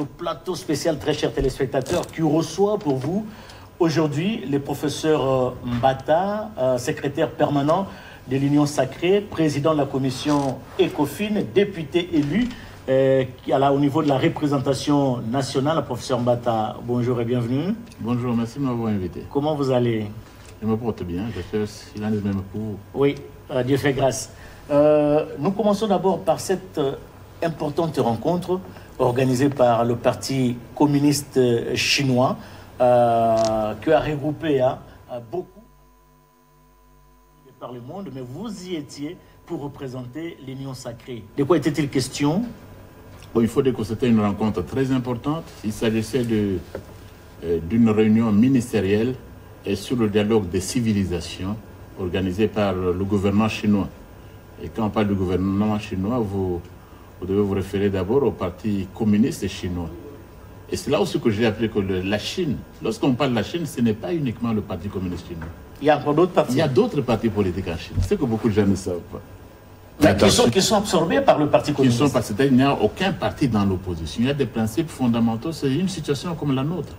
ce plateau spécial, très chers téléspectateurs, qui reçoit pour vous aujourd'hui le professeur Mbata, secrétaire permanent de l'Union Sacrée, président de la commission ECOFIN, député élu au niveau de la représentation nationale. Professeur Mbata, bonjour et bienvenue. Bonjour, merci de m'avoir invité. Comment vous allez? Je me porte bien, j'espère qu'il en est même pour vous. Oui, Dieu fait grâce. Nous commençons d'abord par cette importante rencontre organisée par le Parti communiste chinois qui a regroupé beaucoup par le monde, mais vous y étiez pour représenter l'Union Sacrée. De quoi était-il question? Bon, il faut dire que c'était une rencontre très importante. Il s'agissait d'une réunion ministérielle sur le dialogue des civilisations organisée par le gouvernement chinois. Et quand on parle du gouvernement chinois, vous devez vous référer d'abord au Parti communiste chinois. Et c'est là aussi que j'ai appris que la Chine, lorsqu'on parle de la Chine, ce n'est pas uniquement le Parti communiste chinois. Il y a encore d'autres partis. Il y a d'autres partis politiques en Chine. C'est que beaucoup de gens ne savent pas. Mais qui sont absorbés par le Parti communiste. Il n'y a aucun parti dans l'opposition. Il y a des principes fondamentaux. C'est une situation comme la nôtre.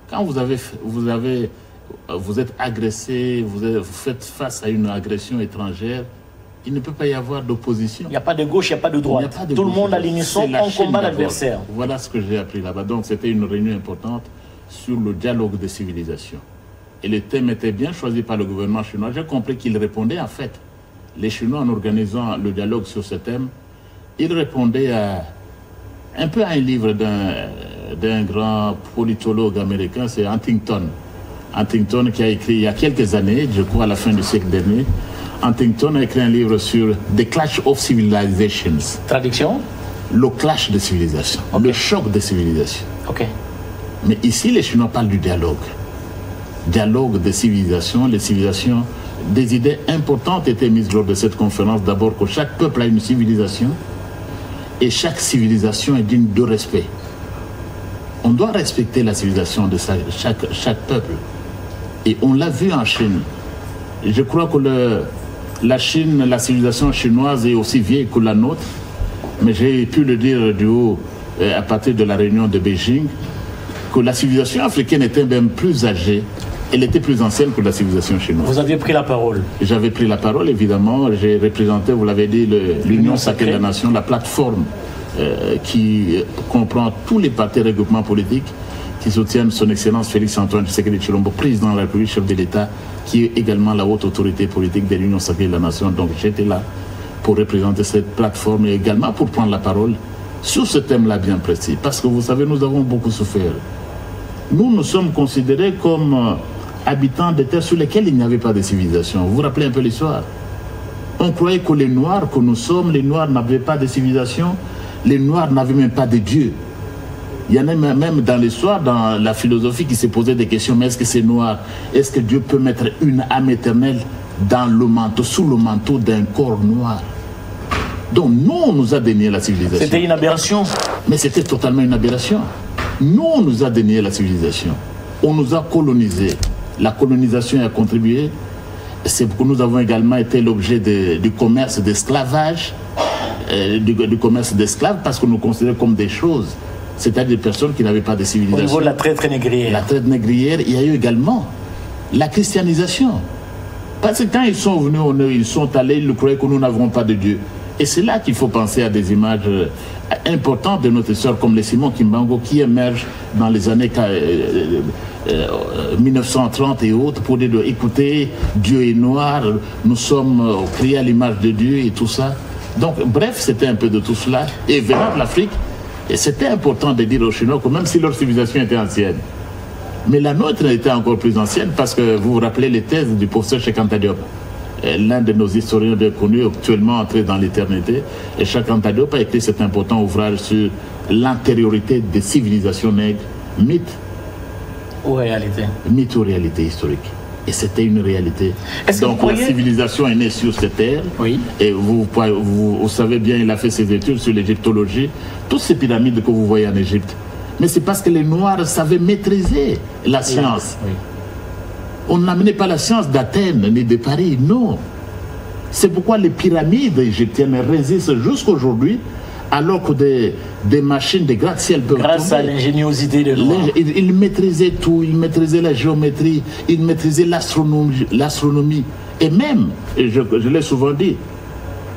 Quand vous êtes agressé, vous faites face à une agression étrangère, il ne peut pas y avoir d'opposition. Il n'y a pas de gauche, il n'y a pas de droite. Tout le monde à l'unisson, on combat l'adversaire. Voilà ce que j'ai appris là-bas. Donc c'était une réunion importante sur le dialogue des civilisations. Et le thème était bien choisi par le gouvernement chinois. J'ai compris qu'il répondait en fait. Les Chinois, en organisant le dialogue sur ce thème, ils répondaient un peu à un livre d'un grand politologue américain, c'est Huntington. Huntington qui a écrit il y a quelques années, je crois à la fin du siècle dernier, Huntington a écrit un livre sur The Clash of Civilizations. Traduction? Le clash des civilisations, le choc des civilisations. Ok. Mais ici, les Chinois parlent du dialogue. Dialogue des civilisations, les civilisations, des idées importantes étaient mises lors de cette conférence. D'abord que chaque peuple a une civilisation et chaque civilisation est digne de respect. On doit respecter la civilisation de chaque peuple. Et on l'a vu en Chine. Je crois que la Chine, la civilisation chinoise est aussi vieille que la nôtre. Mais j'ai pu le dire du haut, à partir de la réunion de Beijing, que la civilisation africaine était même plus âgée. Elle était plus ancienne que la civilisation chinoise. Vous aviez pris la parole? J'avais pris la parole, évidemment. J'ai représenté, vous l'avez dit, l'Union Sacrée de la Nation, la plateforme qui comprend tous les partis et regroupements politiques qui soutiennent son Excellence Félix-Antoine Tshisekedi Tshilombo, président de la République, chef de l'État, qui est également la haute autorité politique de l'Union Sacrée de la Nation. Donc j'étais là pour représenter cette plateforme et également pour prendre la parole sur ce thème-là bien précis. Parce que vous savez, nous avons beaucoup souffert. Nous sommes considérés comme habitants des terres sur lesquelles il n'y avait pas de civilisation. Vous vous rappelez un peu l'histoire? On croyait que les Noirs que nous sommes, les Noirs n'avaient pas de civilisation, les Noirs n'avaient même pas de Dieu. Il y en a même dans l'histoire, dans la philosophie, qui s'est posé des questions. Mais est-ce que c'est noir? Est-ce que Dieu peut mettre une âme éternelle dans le manteau, sous le manteau d'un corps noir? Donc nous, on nous a dénié la civilisation. C'était une aberration. Mais c'était totalement une aberration. Nous, on nous a dénié la civilisation. On nous a colonisés. La colonisation a contribué. C'est que nous avons également été l'objet du commerce d'esclavage, du commerce d'esclaves, parce que nous considérons comme des choses, c'est-à-dire des personnes qui n'avaient pas de civilisation. Au niveau de la traite négrière. La traite négrière, il y a eu également la christianisation. Parce que quand ils sont venus, ils sont allés, ils croyaient que nous n'avons pas de Dieu. Et c'est là qu'il faut penser à des images importantes de notre histoire, comme les Simon Kimbangu, qui émergent dans les années 1930 et autres, pour dire, écoutez, Dieu est noir, nous sommes créés à l'image de Dieu et tout ça. Donc, bref, c'était un peu de tout cela. Et venant de l'Afrique, et c'était important de dire aux Chinois que même si leur civilisation était ancienne, mais la nôtre était encore plus ancienne, parce que vous vous rappelez les thèses du professeur Cheikh Anta Diop, l'un de nos historiens bien connus, actuellement entré dans l'éternité. Et Cheikh Anta Diop a écrit cet important ouvrage sur l'antériorité des civilisations nègres, mythe ou réalité. Mythe ou réalité historique. Et c'était une réalité. Donc la civilisation est née sur cette terre. Oui. Et vous savez bien, il a fait ses études sur l'égyptologie. Toutes ces pyramides que vous voyez en Égypte. Mais c'est parce que les Noirs savaient maîtriser la science. Oui. On n'amenait pas la science d'Athènes ni de Paris, non. C'est pourquoi les pyramides égyptiennes résistent jusqu'aujourd'hui alors que des machines, des gratte-ciel peuvent Grâce tomber. à l'ingéniosité de l'homme. Il maîtrisait tout, il maîtrisait la géométrie, il maîtrisait l'astronomie. Et même, et je l'ai souvent dit,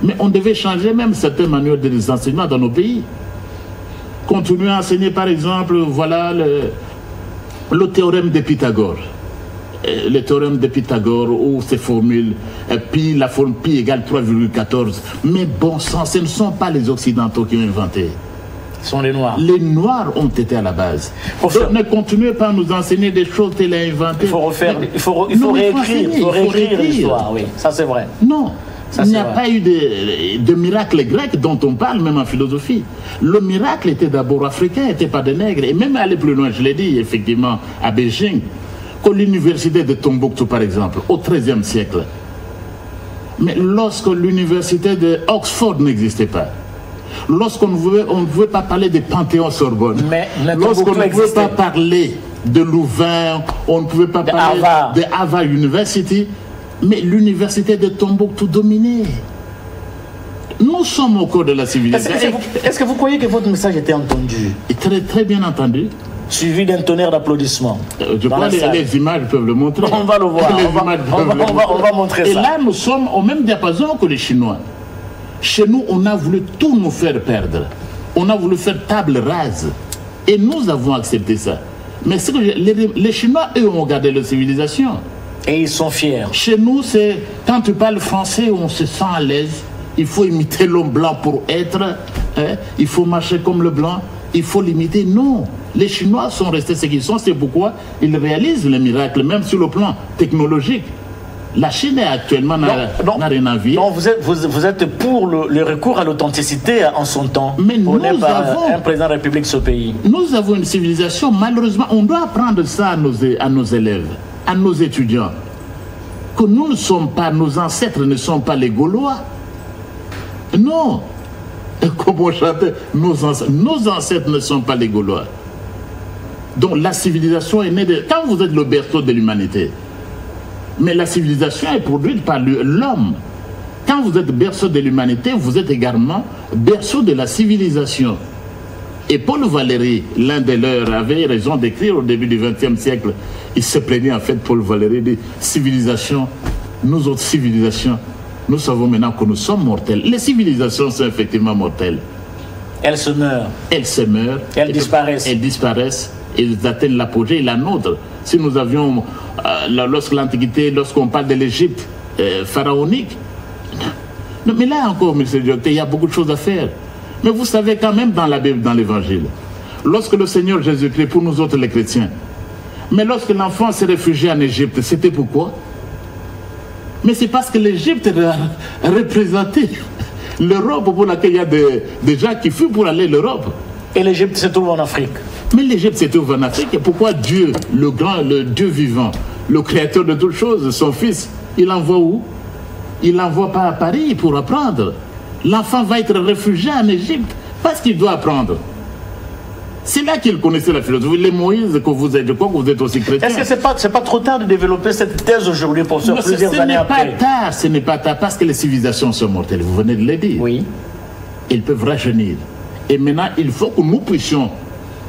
mais on devait changer même certains manuels des enseignements dans nos pays. Continuer à enseigner par exemple, voilà le théorème de Pythagore. Le théorème de Pythagore ou ces formules, pi, la forme pi égale 3,14. Mais bon sang, ce ne sont pas les Occidentaux qui ont inventé. Ce sont les Noirs. Les Noirs ont été à la base. Donc ne continuez pas à nous enseigner des choses qu'elle a inventées. Il faut refaire, il faut réécrire l'histoire, oui, ça c'est vrai. Non. Il n'y a pas eu de miracle grec dont on parle même en philosophie. Le miracle était d'abord africain, n'était pas des nègres. Et même aller plus loin, je l'ai dit effectivement à Beijing, que l'université de Tombouctou par exemple, au XIIIe siècle. Mais lorsque l'université de Oxford n'existait pas, lorsqu'on ne pouvait pas parler des Panthéon-Sorbonne, lorsqu'on ne pouvait pas parler de Louvain, on ne pouvait pas parler de Harvard University, mais l'université de Tombouctou dominait. Nous sommes au cœur de la civilisation. Est-ce que vous croyez que votre message était entendu? Et très, très bien entendu. Suivi d'un tonnerre d'applaudissements. Je crois que les images peuvent le montrer. On va le voir. On va montrer ça. Et là, nous sommes au même diapason que les Chinois. Chez nous, on a voulu tout nous faire perdre. On a voulu faire table rase. Et nous avons accepté ça. Mais les Chinois, eux, ont gardé leur civilisation. Et ils sont fiers. Chez nous, c'est quand tu parles français, on se sent à l'aise. Il faut imiter l'homme blanc pour être. Hein? Il faut marcher comme le blanc. Il faut l'imiter. Non. Les Chinois sont restés ce qu'ils sont. C'est pourquoi ils réalisent les miracles, même sur le plan technologique. La Chine actuellement n'a rien à vivre. Non, vous êtes pour le recours à l'authenticité en son temps. Mais nous avons un président de la République de ce pays. Nous avons une civilisation, malheureusement, on doit apprendre ça à nos élèves, à nos étudiants. Que nous ne sommes pas, nos ancêtres ne sont pas les Gaulois. Non. Comme on chantait, nos ancêtres ne sont pas les Gaulois. Donc la civilisation est née de... Quand vous êtes le berceau de l'humanité, mais la civilisation est produite par l'homme. Quand vous êtes berceau de l'humanité, vous êtes également berceau de la civilisation. Et Paul Valéry, l'un des leurs, avait raison d'écrire au début du XXe siècle. Il se plaignait en fait, Paul Valéry, des civilisations. Nous autres civilisations, nous savons maintenant que nous sommes mortels. Les civilisations sont effectivement mortelles. Elles se meurent. Elles se meurent. Elles disparaissent. Elles disparaissent. Elles atteignent l'apogée et la nôtre. Si nous avions, lorsque l'Antiquité, lorsqu'on parle de l'Égypte pharaonique, non, mais là encore, M. Diocté, il y a beaucoup de choses à faire. Mais vous savez quand même dans la Bible, dans l'Évangile, lorsque le Seigneur Jésus-Christ, pour nous autres les chrétiens, mais lorsque l'enfant s'est réfugié en Égypte, c'était pourquoi? Mais c'est parce que l'Égypte représentait l'Europe pour laquelle il y a des gens qui fuient pour aller à l'Europe. Et l'Égypte se trouve en Afrique. Mais l'Égypte se trouve en Afrique. Et pourquoi Dieu, le Dieu vivant, le créateur de toutes choses, son fils, il l'envoie où? Il ne l'envoie pas à Paris pour apprendre. L'enfant va être réfugié en Égypte parce qu'il doit apprendre. C'est là qu'il connaissait la philosophie. Les Moïse que vous êtes, je crois que vous êtes aussi chrétien. Est-ce que c'est pas trop tard de développer cette thèse aujourd'hui pour se plusieurs années après? Ce n'est pas tard parce que les civilisations sont mortelles. Vous venez de le dire. Oui. Ils peuvent rajeunir. Et maintenant, il faut que nous puissions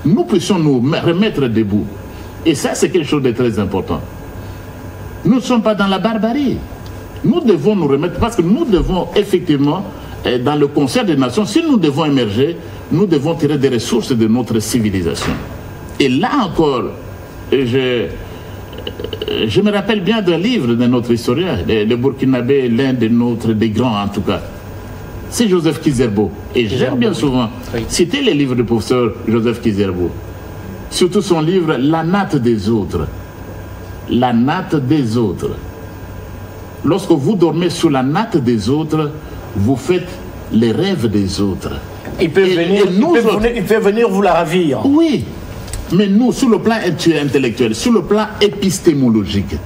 nous remettre debout. Et ça, c'est quelque chose de très important. Nous ne sommes pas dans la barbarie. Nous devons nous remettre parce que nous devons effectivement, dans le concert des nations, si nous devons émerger, nous devons tirer des ressources de notre civilisation. Et là encore, je me rappelle bien d'un livre de notre historien, le Burkinabé, l'un des grands en tout cas. C'est Joseph Kizerbo. Et j'aime bien souvent citer les livres du professeur Joseph Kizerbo. Surtout son livre « La natte des autres ». La natte des autres. Lorsque vous dormez sur la natte des autres, vous faites les rêves des autres. Il peut venir vous la ravir. Oui, mais nous, sur le plan intellectuel, sur le plan épistémologique,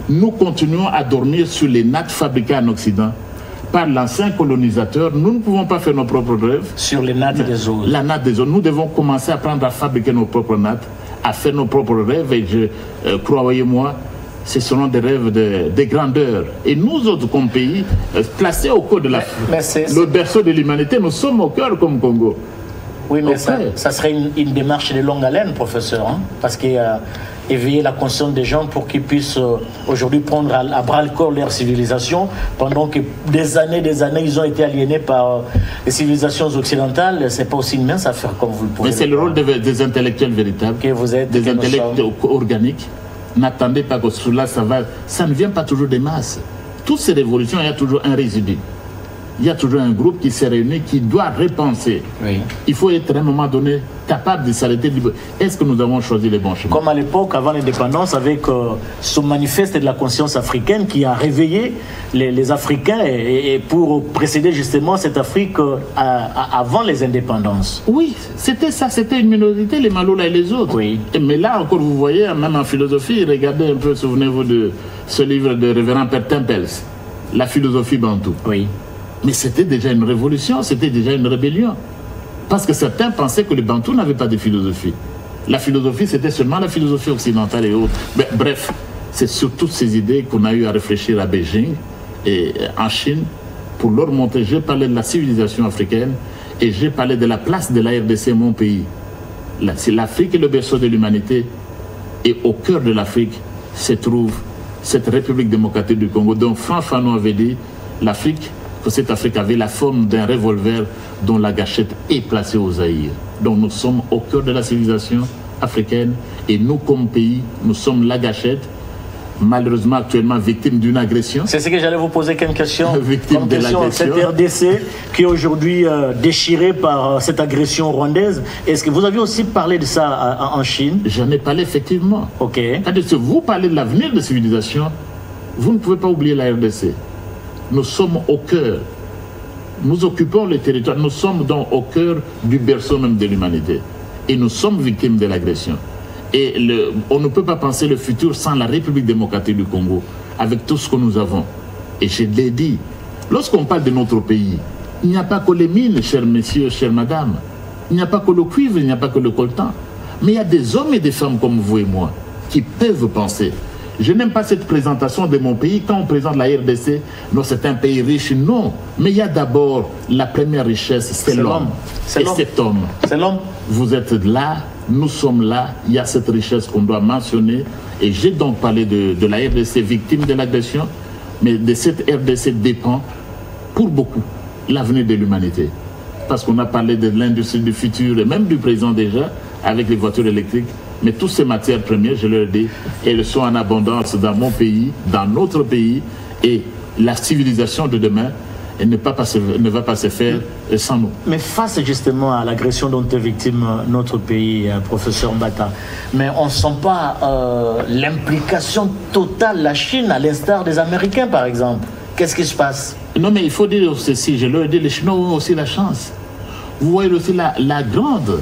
nous continuons à dormir sur les nattes fabriquées en Occident par l'ancien colonisateur. Nous ne pouvons pas faire nos propres rêves. Sur les nattes des autres. La natte des autres. Nous devons commencer à apprendre à fabriquer nos propres nattes, à faire nos propres rêves. Et croyez-moi, ce seront des rêves de grandeur. Et nous autres, comme pays, placés au cœur de le berceau de l'humanité, nous sommes au cœur comme Congo. Oui, mais ça serait une démarche de longue haleine, professeur, hein, parce qu'il y a éveiller la conscience des gens pour qu'ils puissent aujourd'hui prendre à bras le corps leur civilisation, pendant que des années, ils ont été aliénés par les civilisations occidentales. C'est pas aussi une mince affaire comme vous le pouvez. Mais c'est le rôle des intellectuels véritables, que vous êtes, des intellectuels organiques. N'attendez pas que cela, ça ne vient pas toujours des masses. Toutes ces révolutions, il y a toujours un résidu. Il y a toujours un groupe qui s'est réuni, qui doit repenser. Oui. Il faut être à un moment donné capable de s'arrêter. Est-ce que nous avons choisi les bons chemins? Comme à l'époque, avant l'indépendance, avec ce manifeste de la conscience africaine qui a réveillé les Africains et pour précéder justement cette Afrique avant les indépendances. Oui, c'était ça, c'était une minorité, les Malola et les autres. Oui. Mais là encore, vous voyez, même en philosophie, regardez un peu, souvenez-vous de ce livre de révérend Père Tempels, La philosophie bantoue. Oui. Mais c'était déjà une révolution, c'était déjà une rébellion. Parce que certains pensaient que les Bantous n'avaient pas de philosophie. La philosophie, c'était seulement la philosophie occidentale et autres. Mais, bref, c'est sur toutes ces idées qu'on a eu à réfléchir à Beijing et en Chine pour leur montrer. J'ai parlé de la civilisation africaine et j'ai parlé de la place de la RDC, mon pays. L'Afrique est le berceau de l'humanité et au cœur de l'Afrique se trouve cette République démocratique du Congo dont Franck Fanon avait dit l'Afrique, que cette Afrique avait la forme d'un revolver dont la gâchette est placée au Zaïre. Donc nous sommes au cœur de la civilisation africaine et nous comme pays, nous sommes la gâchette, malheureusement actuellement victime d'une agression. C'est ce que j'allais vous poser comme question. Victime de l'agression. Cette RDC qui est aujourd'hui déchirée par cette agression rwandaise. Est-ce que vous aviez aussi parlé de ça en Chine? J'en ai parlé effectivement. Ok. C'est-à-dire que vous parlez de l'avenir de la civilisation, vous ne pouvez pas oublier la RDC. Nous sommes au cœur, nous occupons le territoire, nous sommes donc au cœur du berceau même de l'humanité. Et nous sommes victimes de l'agression. Et on ne peut pas penser le futur sans la République démocratique du Congo, avec tout ce que nous avons. Et je l'ai dit, lorsqu'on parle de notre pays, il n'y a pas que les mines, chers messieurs, chères madames. Il n'y a pas que le cuivre, il n'y a pas que le coltan. Mais il y a des hommes et des femmes comme vous et moi qui peuvent penser. Je n'aime pas cette présentation de mon pays. Quand on présente la RDC, non, c'est un pays riche. Non, mais il y a d'abord la première richesse, c'est l'homme. Et cet homme, c'est l'homme. Vous êtes là, nous sommes là. Il y a cette richesse qu'on doit mentionner. Et j'ai donc parlé de la RDC victime de l'agression, mais de cette RDC dépend pour beaucoup l'avenir de l'humanité. Parce qu'on a parlé de l'industrie du futur et même du présent déjà avec les voitures électriques. Mais toutes ces matières premières, je leur dis, elles sont en abondance dans mon pays, dans notre pays, et la civilisation de demain elle ne va pas se faire sans nous. Mais face justement à l'agression dont est victime notre pays, professeur Mbata, mais on ne sent pas l'implication totale de la Chine, à l'instar des Américains par exemple. Qu'est-ce qui se passe? Non, mais il faut dire ceci, je leur dis, les Chinois ont aussi la chance. Vous voyez aussi la grande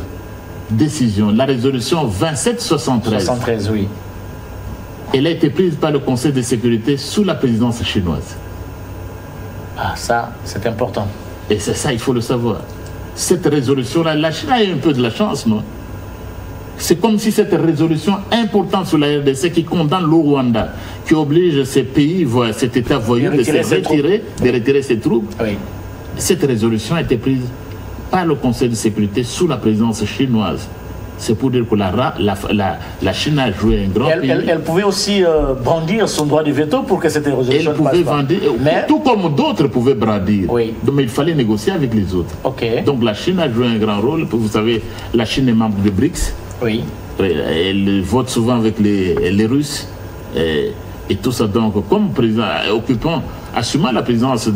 décision, la résolution 2773. 73, oui. Elle a été prise par le Conseil de sécurité sous la présidence chinoise. Ah, ça, c'est important. Et c'est ça, il faut le savoir. Cette résolution-là, la Chine a eu un peu de la chance, non? C'est comme si cette résolution importante sur la RDC qui condamne le Rwanda, qui oblige ces pays, cet État voyou de retirer ses troupes. Oui. Cette résolution a été prise par le Conseil de sécurité sous la présidence chinoise. C'est pour dire que la Chine a joué un grand pays. Elle pouvait aussi brandir son droit de veto pour que cette résolution ne passe pas. Mais... Tout comme d'autres pouvaient brandir. Oui. Mais il fallait négocier avec les autres. Okay. Donc la Chine a joué un grand rôle. Vous savez, la Chine est membre de BRICS. Oui. Elle vote souvent avec les Russes. Et tout ça, donc, comme président assumant la présidence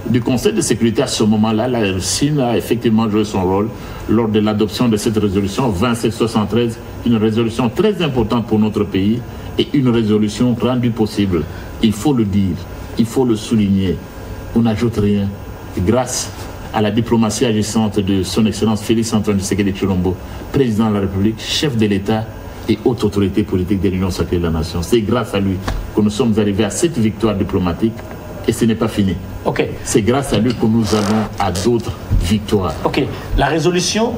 du Conseil de sécurité à ce moment-là, la Chine a effectivement joué son rôle lors de l'adoption de cette résolution 2773, une résolution très importante pour notre pays et une résolution rendue possible. Il faut le dire, il faut le souligner. On n'ajoute rien. Grâce à la diplomatie agissante de son Excellence Félix Antoine Tshisekedi Tshilombo, président de la République, chef de l'État et haute autorité politique de l'Union sacrée de la Nation. C'est grâce à lui que nous sommes arrivés à cette victoire diplomatique et ce n'est pas fini. Ok. C'est grâce à lui que nous allons à d'autres victoires. Ok. La résolution,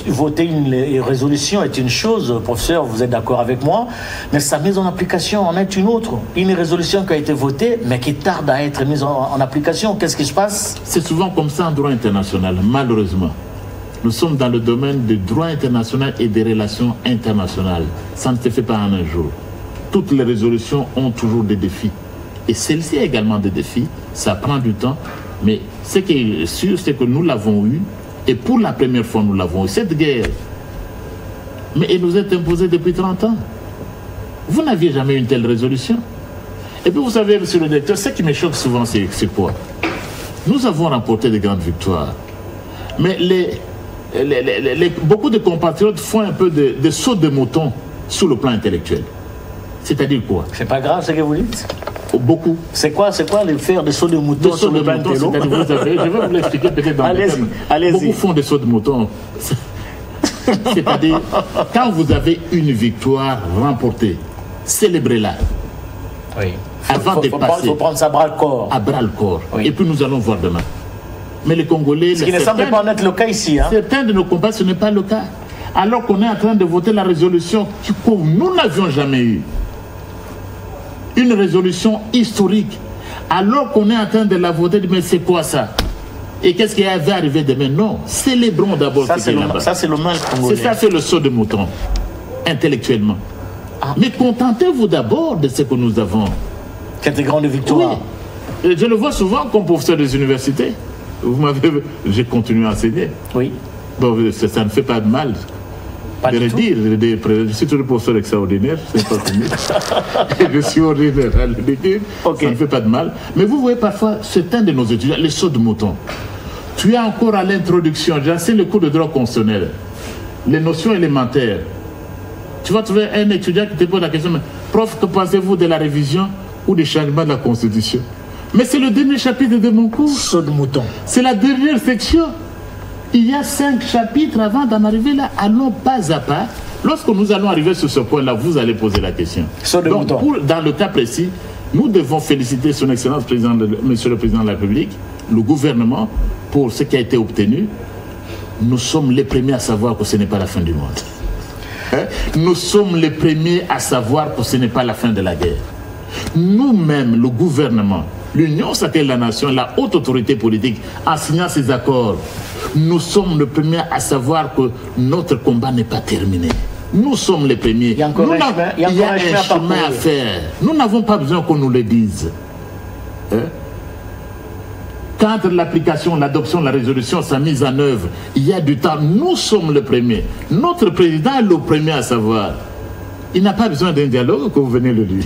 voter une résolution est une chose, professeur, vous êtes d'accord avec moi, mais sa mise en application en est une autre. Une résolution qui a été votée, mais qui tarde à être mise en application. Qu'est-ce qui se passe? C'est souvent comme ça en droit international, malheureusement. Nous sommes dans le domaine du droit international et des relations internationales. Ça ne se fait pas en un jour. Toutes les résolutions ont toujours des défis. Et celle-ci a également des défis. Ça prend du temps. Mais ce qui est sûr, c'est que nous l'avons eu. Et pour la première fois, nous l'avons eu. Cette guerre, mais elle nous est imposée depuis 30 ans. Vous n'aviez jamais une telle résolution. Et puis vous savez, monsieur le directeur, ce qui me choque souvent, c'est quoi? Nous avons remporté de grandes victoires. Mais beaucoup de compatriotes font un peu de saut de mouton sur le plan intellectuel. C'est-à-dire quoi? C'est pas grave ce que vous dites? Beaucoup. C'est quoi les faire des sauts de mouton sur le plan intellectuel? Je vais vous l'expliquer peut-être dans les thèmes. Beaucoup font des sauts de mouton. C'est-à-dire, quand vous avez une victoire remportée, célébrez-la. Oui. Avant de passer. Il faut prendre ça à bras le corps. À bras le corps. Oui. Et puis nous allons voir demain. Mais les Congolais... Ce qui ne semble pas en être le cas ici. Hein? Certains de nos combats, ce n'est pas le cas. Alors qu'on est en train de voter la résolution que nous n'avions jamais eue. Une résolution historique. Alors qu'on est en train de la voter, mais c'est quoi ça? Et qu'est-ce qui va arriver demain? Non. Célébrons d'abord ce qui est là-bas. Ça, c'est le mal congolais. C'est ça, c'est le saut de mouton, intellectuellement. Ah. Mais contentez-vous d'abord de ce que nous avons. Quelle grande victoire. Oui. Et je le vois souvent comme professeur des universités. J'ai continué à enseigner. Oui. Bon, ça ne fait pas de mal. Pas de dire, je suis toujours professeur extraordinaire, c'est pas fini. Je suis ordinaire à le dire, okay. Ça ne fait pas de mal. Mais vous voyez parfois, certains de nos étudiants, les sauts de mouton. Tu es encore à l'introduction, j'ai assez le cours de droit constitutionnel, les notions élémentaires. Tu vas trouver un étudiant qui te pose la question, mais prof, que pensez-vous de la révision ou des changements de la Constitution? Mais c'est le dernier chapitre de mon cours. Saut de mouton. C'est la dernière section. Il y a 5 chapitres avant d'en arriver là. Allons pas à pas. Lorsque nous allons arriver sur ce point-là, vous allez poser la question. Donc, dans le cas précis, nous devons féliciter son Excellence, Monsieur le Président de la République, le gouvernement, pour ce qui a été obtenu. Nous sommes les premiers à savoir que ce n'est pas la fin du monde. Nous sommes les premiers à savoir que ce n'est pas la fin de la guerre. Nous-mêmes, le gouvernement, l'Union sacrée de la nation, la haute autorité politique, en signant ces accords, nous sommes les premiers à savoir que notre combat n'est pas terminé. Nous sommes les premiers. Il y a encore un chemin à faire. Nous n'avons pas besoin qu'on nous le dise. Quand l'application, l'adoption de la résolution, sa mise en œuvre, il y a du temps. Nous sommes les premiers. Notre président est le premier à savoir. Il n'a pas besoin d'un dialogue que vous venez le dire.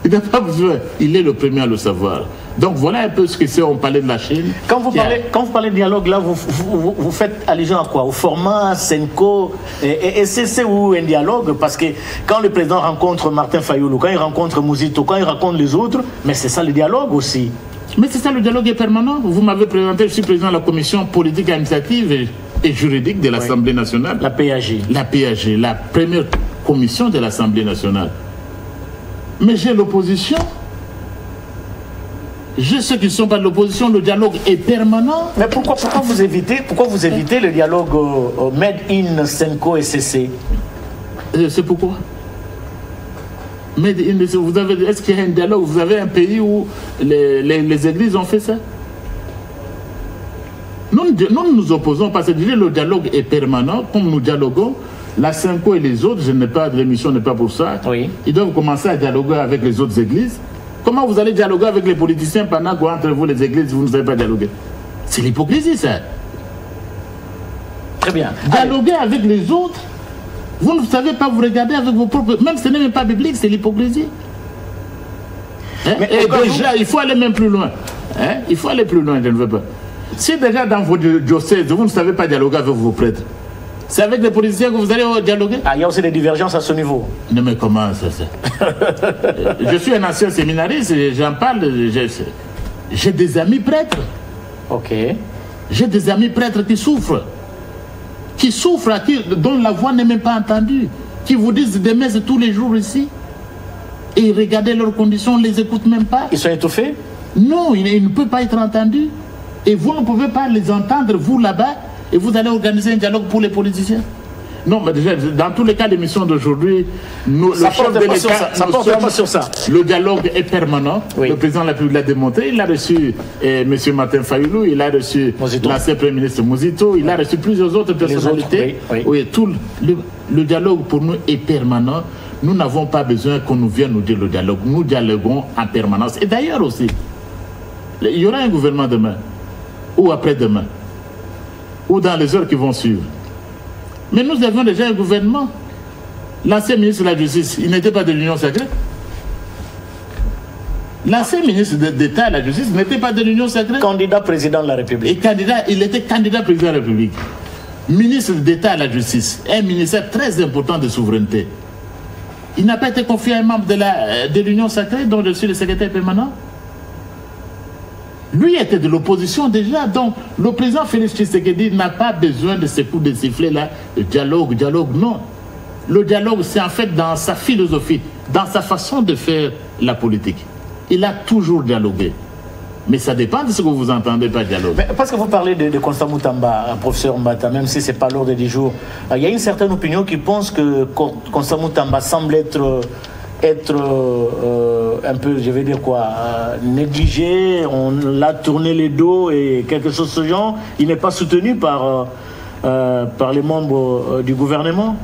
Il n'a pas besoin, il est le premier à le savoir. Donc voilà un peu ce que c'est, on parlait de la Chine. Quand vous parlez de dialogue, là, vous faites allusion à quoi? Au format Senko? Et c'est où un dialogue? Parce que quand le président rencontre Martin Fayulu, quand il rencontre Mouzito, quand il rencontre les autres, mais c'est ça le dialogue aussi. Mais c'est ça, le dialogue est permanent. Vous m'avez présenté, je suis président de la commission politique, administrative et juridique de l'Assemblée nationale. La PAG. La PAG, la première commission de l'Assemblée nationale. Mais j'ai l'opposition. J'ai ceux qui ne sont pas de l'opposition, le dialogue est permanent. Mais pourquoi vous évitez le dialogue Made in Senko et CC? C'est pourquoi? Est-ce qu'il y a un dialogue? Vous avez un pays où les églises ont fait ça? Nous nous opposons parce que le dialogue est permanent, comme nous dialoguons. La Senko et les autres, l'émission n'est pas pour ça. Oui. Ils doivent commencer à dialoguer avec les autres églises. Comment vous allez dialoguer avec les politiciens pendant qu'entre vous, les églises, vous ne savez pas dialoguer? C'est l'hypocrisie, ça. Très bien. Dialoguer avec les autres, vous ne savez pas vous regarder avec vos propres... Même ce n'est même pas biblique, c'est l'hypocrisie. Et déjà, il faut aller même plus loin. Il faut aller plus loin, je ne veux pas. Si déjà dans vos diocèses, vous ne savez pas dialoguer avec vos prêtres, c'est avec les politiciens que vous allez dialoguer? Il y a aussi des divergences à ce niveau. Non mais comment ça? Je suis un ancien séminariste, j'en parle, j'ai des amis prêtres. Ok. J'ai des amis prêtres qui souffrent, dont la voix n'est même pas entendue, qui vous disent des messes tous les jours ici. Et regardez leurs conditions, on ne les écoute même pas. Ils sont étouffés? Non, il ne peut pas être entendu. Et vous ne pouvez pas les entendre, vous là-bas, et vous allez organiser un dialogue pour les politiciens. Non, mais déjà, dans tous les cas, l'émission d'aujourd'hui, le chef de l'État, le dialogue est permanent. Oui. Le président de la République l'a démontré. Il a reçu M. Martin Fayulu, il a reçu l'ancien Premier ministre Mozito, il a reçu plusieurs autres personnalités. Oui, tout le dialogue pour nous est permanent. Nous n'avons pas besoin qu'on nous vienne nous dire le dialogue. Nous dialoguons en permanence. Et d'ailleurs aussi, il y aura un gouvernement demain, ou après-demain, ou dans les heures qui vont suivre. Mais nous avons déjà un gouvernement. L'ancien ministre de la Justice, il n'était pas de l'Union sacrée. L'ancien ministre d'État à la Justice n'était pas de l'Union sacrée. Candidat président de la République. Et il était candidat président de la République. Ministre d'État à la Justice, un ministère très important de souveraineté. Il n'a pas été confié à un membre de l'Union sacrée, dont je suis le secrétaire permanent. Lui était de l'opposition déjà, donc le président Félix Tshisekedi n'a pas besoin de ces coups de sifflet là, le dialogue, non. Le dialogue, c'est en fait dans sa philosophie, dans sa façon de faire la politique. Il a toujours dialogué. Mais ça dépend de ce que vous entendez par dialogue. Mais parce que vous parlez de Constant Moutamba, professeur Mbata, même si ce n'est pas l'ordre du jour, il y a une certaine opinion qui pense que Constant Moutamba semble être un peu, je vais dire quoi, négligé, on l'a tourné les dos et quelque chose de ce genre. Il n'est pas soutenu par les membres du gouvernement.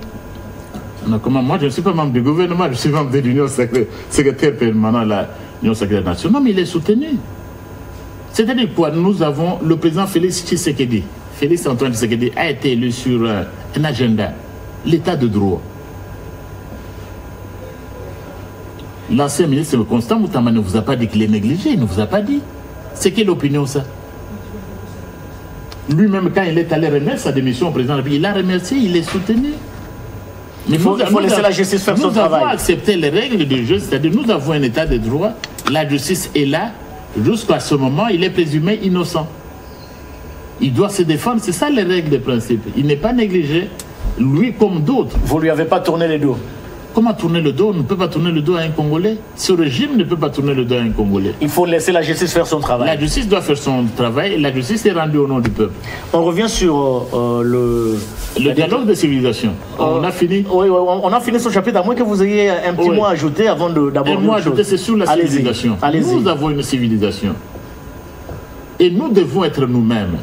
Non, comment, moi, je ne suis pas membre du gouvernement, je suis membre de l'Union sacrée, secrétaire permanent de l'Union sacrée nationale. Non, mais il est soutenu. C'est-à-dire quoi? Nous avons le président Félix Tshisekedi. Félix Antoine Tshisekedi a été élu sur un agenda, l'état de droit. L'ancien ministre Constant Moutamba ne vous a pas dit qu'il est négligé, il ne vous a pas dit. C'est quelle opinion ça? Lui-même, quand il est allé remettre sa démission au président de la République, il l'a remercié, il est soutenu. Mais il faut laisser la justice faire son travail. Nous avons accepté les règles du jeu, c'est-à-dire nous avons un état de droit, la justice est là, jusqu'à ce moment, il est présumé innocent. Il doit se défendre, c'est ça les règles de principe. Il n'est pas négligé, lui comme d'autres. Vous ne lui avez pas tourné les dos? Comment tourner le dos? On ne peut pas tourner le dos à un Congolais. Ce régime ne peut pas tourner le dos à un Congolais. Il faut laisser la justice faire son travail. La justice doit faire son travail et la justice est rendue au nom du peuple. On revient sur le dialogue de civilisation. On a fini. Oui, on a fini ce chapitre, à moins que vous ayez un petit mot à ajouter avant d'aborder. Un mot à ajouter, c'est sur la civilisation. Nous avons une civilisation. Et nous devons être nous-mêmes.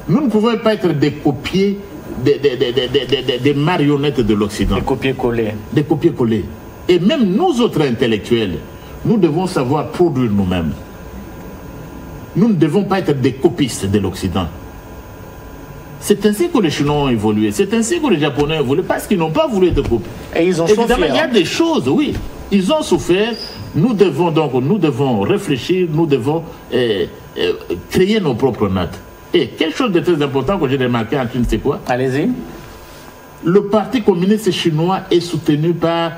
Nous ne pouvons pas être des copiers, des marionnettes de l'Occident. Des copier-coller. Des copier-coller. Et même nous autres intellectuels, nous devons savoir produire nous-mêmes. Nous ne devons pas être des copistes de l'Occident. C'est ainsi que les Chinois ont évolué. C'est ainsi que les Japonais ont évolué, parce qu'ils n'ont pas voulu être copiés. Et ils ont souffert. Évidemment, il y a des choses, oui. Ils ont souffert. Nous devons réfléchir, nous devons créer nos propres nattes. Et quelque chose de très important que j'ai remarqué en Chine, c'est quoi? Allez-y. Le Parti communiste chinois est soutenu par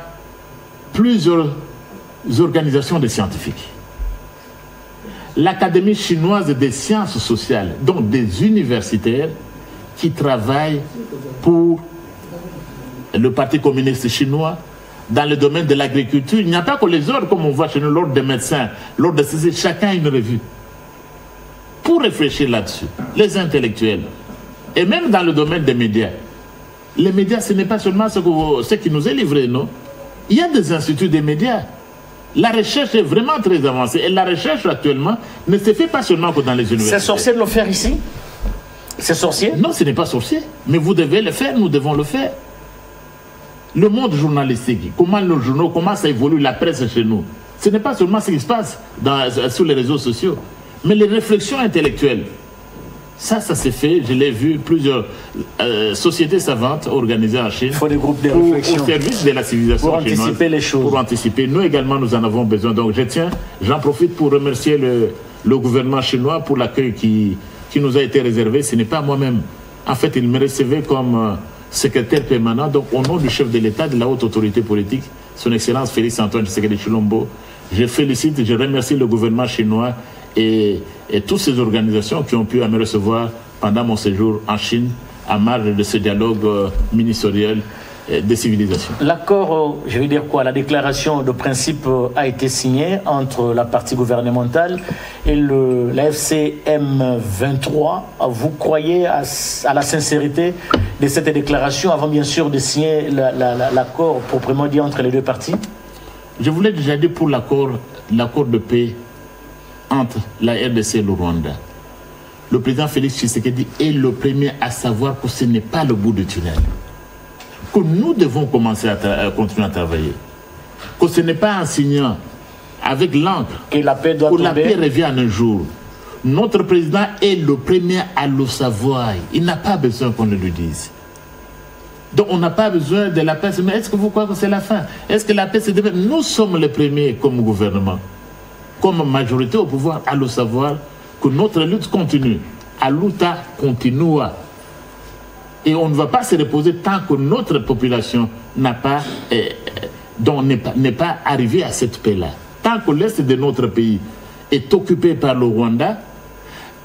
plusieurs organisations de scientifiques. L'Académie chinoise des sciences sociales, donc des universitaires qui travaillent pour le Parti communiste chinois dans le domaine de l'agriculture. Il n'y a pas que les ordres, comme on voit chez nous, l'ordre des médecins, l'ordre de ceci, chacun a une revue. Pour réfléchir là-dessus, les intellectuels, et même dans le domaine des médias. Les médias, ce n'est pas seulement ce qui nous est livré, non? Il y a des instituts des médias. La recherche est vraiment très avancée. Et la recherche, actuellement, ne se fait pas seulement que dans les universités. C'est sorcier de le faire ici? C'est sorcier? Non, ce n'est pas sorcier. Mais vous devez le faire, nous devons le faire. Le monde journalistique, comment nos journaux, comment ça évolue, la presse chez nous. Ce n'est pas seulement ce qui se passe sur les réseaux sociaux. Mais les réflexions intellectuelles, ça s'est fait, je l'ai vu, plusieurs sociétés savantes organisées en Chine. Il faut des groupes de réflexion. Au service de la civilisation chinoise. Pour anticiper les choses. Pour anticiper. Nous également, nous en avons besoin. Donc j'en profite pour remercier le gouvernement chinois pour l'accueil qui nous a été réservé. Ce n'est pas moi-même. En fait, il me recevait comme secrétaire permanent, donc au nom du chef de l'État, de la haute autorité politique, son Excellence Félix Antoine Tshisekedi Tshilombo. Je félicite, je remercie le gouvernement chinois et toutes ces organisations qui ont pu me recevoir pendant mon séjour en Chine, à marge de ce dialogue ministériel des civilisations. L'accord, je veux dire quoi, la déclaration de principe a été signée entre la partie gouvernementale et la FCM 23. Vous croyez à la sincérité de cette déclaration avant bien sûr de signer l'accord proprement dit entre les deux parties? Je voulais déjà dire pour l'accord de paix entre la RDC et le Rwanda. Le président Félix Tshisekedi est le premier à savoir que ce n'est pas le bout du tunnel. Que nous devons commencer à continuer à travailler. Que ce n'est pas en signant avec l'encre que la paix doit tomber. La paix revient un jour. Notre président est le premier à le savoir. Il n'a pas besoin qu'on le lui dise. Donc on n'a pas besoin de la paix. Mais est-ce que vous croyez que c'est la fin? Est-ce que la paix c'est demain? Nous sommes les premiers comme gouvernement, comme majorité au pouvoir, à le savoir que notre lutte continue. La lutte continua. Et on ne va pas se reposer tant que notre population n'est pas arrivée à cette paix-là. Tant que l'Est de notre pays est occupé par le Rwanda,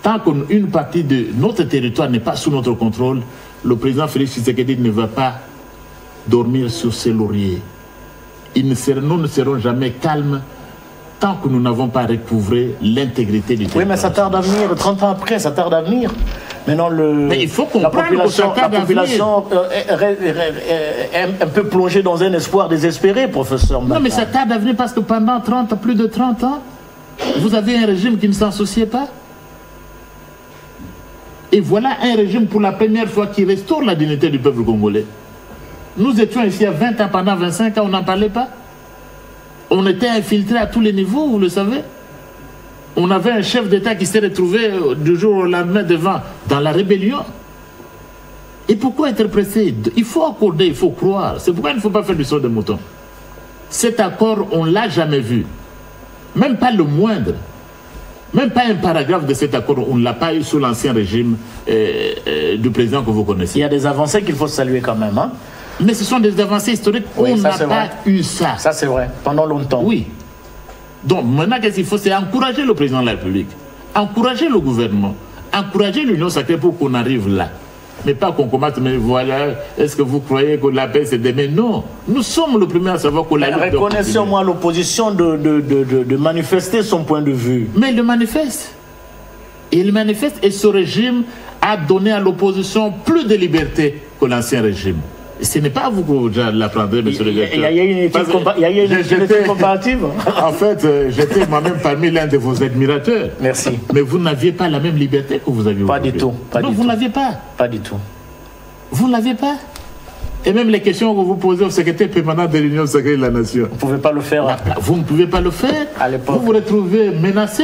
tant qu'une partie de notre territoire n'est pas sous notre contrôle, le président Félix Tshisekedi ne va pas dormir sur ses lauriers. Nous ne serons jamais calmes tant que nous n'avons pas recouvré l'intégrité du territoire. Oui, mais ça tarde à venir. 30 ans après, ça tarde à venir. Maintenant, mais il faut comprendre la population est un peu plongée dans un espoir désespéré, professeur. Non, mais ça tarde à venir parce que pendant plus de 30 ans, vous avez un régime qui ne s'en souciait pas. Et voilà un régime pour la première fois qui restaure la dignité du peuple congolais. Nous étions ici à 20 ans, pendant 25 ans, on n'en parlait pas. On était infiltrés à tous les niveaux, vous le savez. On avait un chef d'État qui s'est retrouvé du jour au lendemain dans la rébellion. Et pourquoi être pressé? Il faut accorder, il faut croire. C'est pourquoi il ne faut pas faire du saut de mouton. Cet accord, on ne l'a jamais vu. Même pas le moindre. Même pas un paragraphe de cet accord, on ne l'a pas eu sous l'ancien régime du président que vous connaissez. Il y a des avancées qu'il faut saluer quand même. Hein? Mais ce sont des avancées historiques. Oui, on n'a pas eu ça. Ça, c'est vrai. Pendant longtemps. Oui. Donc maintenant, qu'est-ce qu'il faut? C'est encourager le président de la République, encourager le gouvernement, encourager l'Union sacrée pour qu'on arrive là. Mais pas qu'on combatte, mais voilà, est-ce que vous croyez que la paix c'est demain? Non, nous sommes le premier à savoir que la lutte. Reconnaissez-moi l'opposition de manifester son point de vue. Mais il le manifeste. Il manifeste et ce régime a donné à l'opposition plus de liberté que l'ancien régime. Ce n'est pas à vous que je l'apprendrai, monsieur le directeur. Il y a une étude comparative. En fait, j'étais moi-même parmi l'un de vos admirateurs. Merci. Mais vous n'aviez pas la même liberté que vous aviez aujourd'hui. Pas du tout. Non, vous ne l'aviez pas. Pas du tout. Vous ne l'aviez pas. Et même les questions que vous posez au secrétaire permanent de l'Union sacrée de la Nation. Vous ne pouvez pas le faire. Vous ne pouvez pas le faire. À l'époque. Vous vous retrouvez menacé.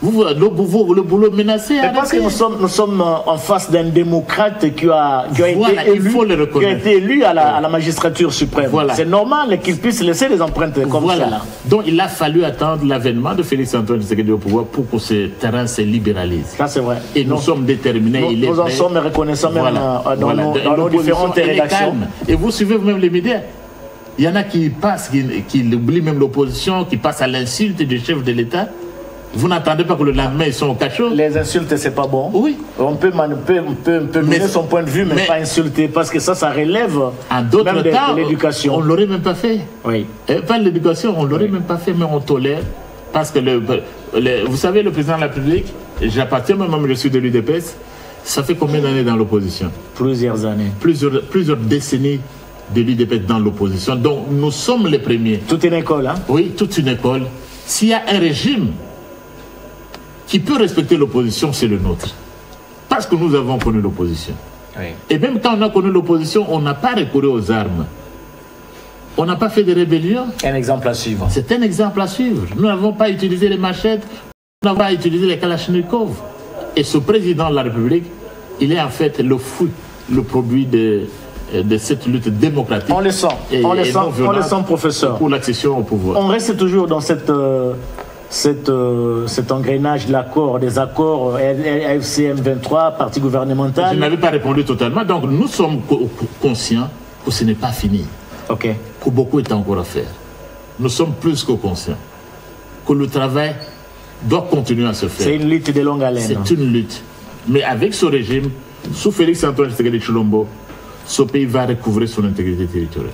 Le boulot menacé. Mais parce que nous sommes en face d'un démocrate qui a été élu à la magistrature suprême. Voilà. C'est normal qu'il puisse laisser des empreintes comme cela. Donc il a fallu attendre l'avènement de Félix Antoine Tshisekedi au pouvoir pour que ce terrain se libéralise. Ça c'est vrai. Et nous sommes déterminés. Nous en sommes reconnaissants même dans nos différentes rédactions. Et vous suivez vous-même les médias. Il y en a qui passent, qui oublient même l'opposition, qui passent à l'insulte du chef de l'État. Vous n'attendez pas que le lendemain ils sont au cachot? Les insultes, c'est pas bon. Oui. On peut mener son point de vue, mais pas insulter, parce que ça relève en d'autres temps, de l'éducation. On ne l'aurait même pas fait. Oui. Pas l'éducation, on ne l'aurait même pas fait, mais on tolère. Parce que, vous savez, le président de la République, j'appartiens moi-même, je suis de l'UDPS, ça fait combien d'années dans l'opposition? Plusieurs années. Plusieurs décennies de l'UDPS dans l'opposition. Donc nous sommes les premiers. Toute une école, hein? Oui, toute une école. S'il y a un régime qui peut respecter l'opposition, c'est le nôtre. Parce que nous avons connu l'opposition. Oui. Et même quand on a connu l'opposition, on n'a pas recouru aux armes. On n'a pas fait de rébellion. Un exemple à suivre. C'est un exemple à suivre. Nous n'avons pas utilisé les machettes, nous n'avons pas utilisé les kalachnikovs. Et ce président de la République, il est en fait le fruit, le produit de cette lutte démocratique. On le sent, on le sent, professeur. Pour l'accession au pouvoir. On reste toujours dans cet engrenage de l'accord, des accords FCM 23, parti gouvernemental. Je n'avais pas répondu totalement. Donc nous sommes conscients que ce n'est pas fini. Ok. Que beaucoup est encore à faire. Nous sommes plus que conscients que le travail doit continuer à se faire. C'est une lutte de longue haleine. C'est une lutte. Mais avec ce régime, sous Félix Antoine Tshisekedi Tshilombo, ce pays va recouvrir son intégrité territoriale.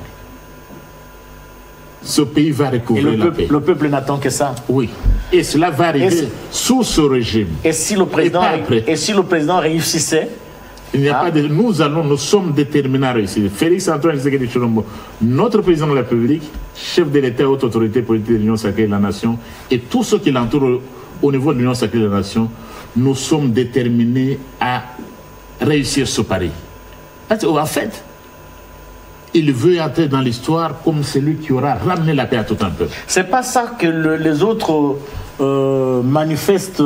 Ce pays va recouvrir la paix. Le peuple n'attend que ça. Oui. Et cela va arriver sous ce régime. Et si le président réussissait? Il n'y a pas de... Nous sommes déterminés à réussir. Félix Antoine Tshisekedi Tshilombo, notre président de la République, chef de l'État et haute autorité politique de l'Union sacrée de la Nation, et tous ceux qui l'entourent au niveau de l'Union sacrée de la Nation, nous sommes déterminés à réussir ce pari. Parce qu'en fait, il veut entrer dans l'histoire comme celui qui aura ramené la paix à tout un peuple. C'est pas ça que les autres manifestent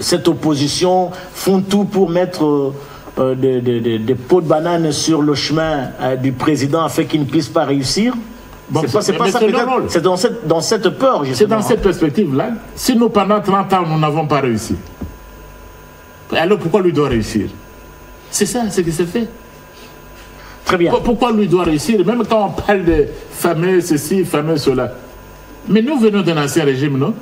cette opposition, font tout pour mettre des pots de banane sur le chemin du président afin qu'il ne puisse pas réussir. Bon, c'est pas ça, c'est dans cette peur, justement. C'est dans cette perspective-là. Si nous, pendant 30 ans, nous n'avons pas réussi, alors pourquoi lui doit réussir? C'est ça, ce qui s'est fait. Très bien. Pourquoi lui doit réussir? Même quand on parle de fameux ceci, fameux cela. Mais nous venons d'un ancien régime, non?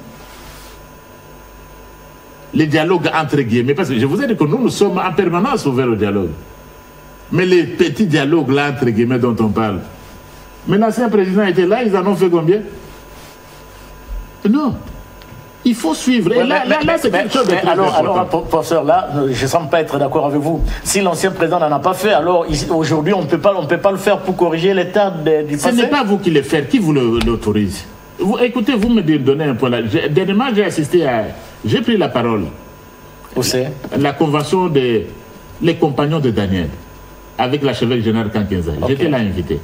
Les dialogues entre guillemets, parce que je vous ai dit que nous sommes en permanence ouverts au dialogue. Mais les petits dialogues là, entre guillemets, dont on parle. Mais l'ancien président était là, ils en ont fait combien? Non. Il faut suivre. Et là, c'est quelque chose de très important. Alors, professeur, là, je ne semble pas être d'accord avec vous. Si l'ancien président n'en a pas fait, alors aujourd'hui, on ne peut pas le faire pour corriger l'état du passé. Ce n'est pas vous qui le faites. Qui vous l'autorise? Écoutez, vous me donnez un point là. Dernièrement, j'ai assisté à... J'ai pris la parole. Où c'est? La convention des compagnons de Daniel, avec l'archevêque général Kankenza. Okay. J'étais là invité.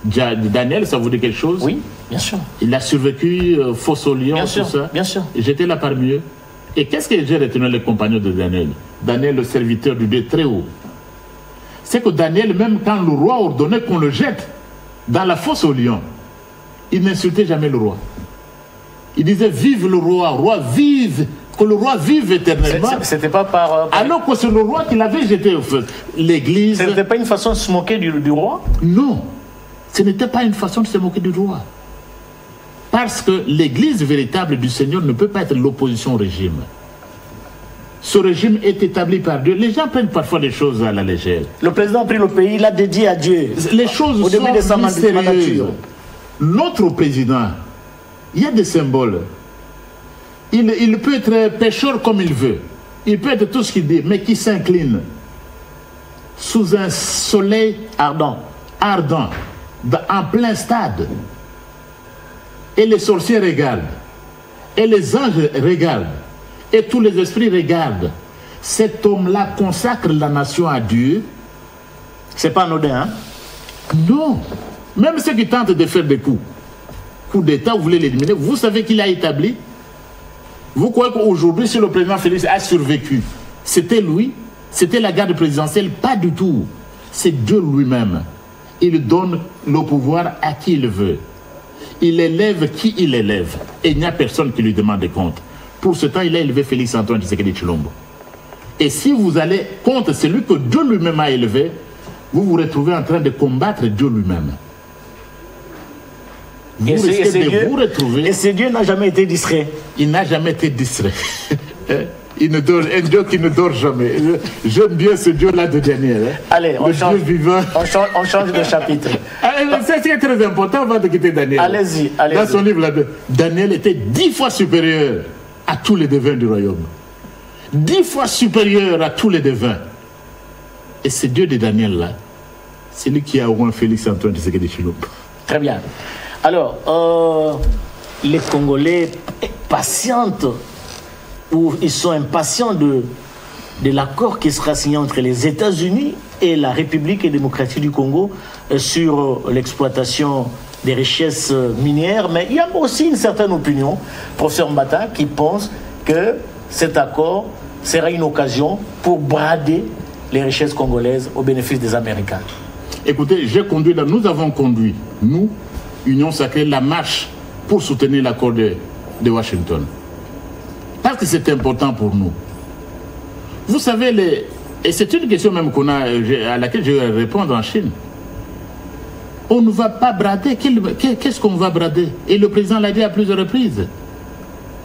Daniel, ça vous dit quelque chose? Oui, bien sûr. Il a survécu Fosse au Lion, tout ça. Bien sûr. J'étais là parmi eux. Et qu'est-ce que j'ai retenu les compagnons de Daniel? Daniel, le serviteur du Dieu très haut. C'est que Daniel, même quand le roi ordonnait qu'on le jette dans la fosse au lion, il n'insultait jamais le roi. Il disait vive le roi vive, que le roi vive éternellement. C'était pas par... Alors que c'est le roi qui l'avait jeté au feu. L'église... Ce n'était pas une façon de se moquer du roi? Non. Ce n'était pas une façon de se moquer du roi. Parce que l'église véritable du Seigneur ne peut pas être l'opposition au régime. Ce régime est établi par Dieu. Les gens prennent parfois les choses à la légère. Le président a pris le pays, il l'a dédié à Dieu. Les choses sont mystérieuses. Notre président, il y a des symboles. Il peut être pécheur comme il veut. Il peut être tout ce qu'il dit, mais qui s'incline sous un soleil ardent, en plein stade. Et les sorciers regardent. Et les anges regardent. Et tous les esprits regardent. Cet homme-là consacre la nation à Dieu. C'est pas anodin, hein? Non. Même ceux qui tentent de faire des coups d'État, vous voulez l'éliminer, vous savez qu'il a établi. Vous croyez qu'aujourd'hui, si le président Félix a survécu, c'était lui? C'était la garde présidentielle? Pas du tout. C'est Dieu lui-même. Il donne le pouvoir à qui il veut. Il élève qui il élève. Et il n'y a personne qui lui demande des comptes. Pour ce temps, il a élevé Félix Antoine Tshisekedi Tshilombo. Et si vous allez contre celui que Dieu lui-même a élevé, vous vous retrouvez en train de combattre Dieu lui-même. Et ce Dieu n'a jamais été distrait. Il n'a jamais été distrait. Il ne dort, un Dieu qui ne dort jamais. J'aime bien ce Dieu-là de Daniel. Hein. Allez, on change de chapitre. C'est très important avant de quitter Daniel. Allez-y. Dans son livre, là, Daniel était 10 fois supérieur à tous les devins du royaume. 10 fois supérieur à tous les devins. Et ce Dieu de Daniel-là, c'est lui qui a oint Félix Antoine Tshisekedi Tshilombo. Très bien. Alors, les Congolais patientent, ou ils sont impatients de l'accord qui sera signé entre les États-Unis et la République démocratique du Congo sur l'exploitation des richesses minières. Mais il y a aussi une certaine opinion, professeur Mbata, qui pense que cet accord sera une occasion pour brader les richesses congolaises au bénéfice des Américains. Écoutez, nous avons conduit, nous, Union sacrée, la marche pour soutenir l'accord de Washington. Parce que c'est important pour nous. Vous savez, et c'est une question même à laquelle je vais répondre en Chine. On ne va pas brader. Qu'est-ce qu'on va brader? Et le président l'a dit à plusieurs reprises.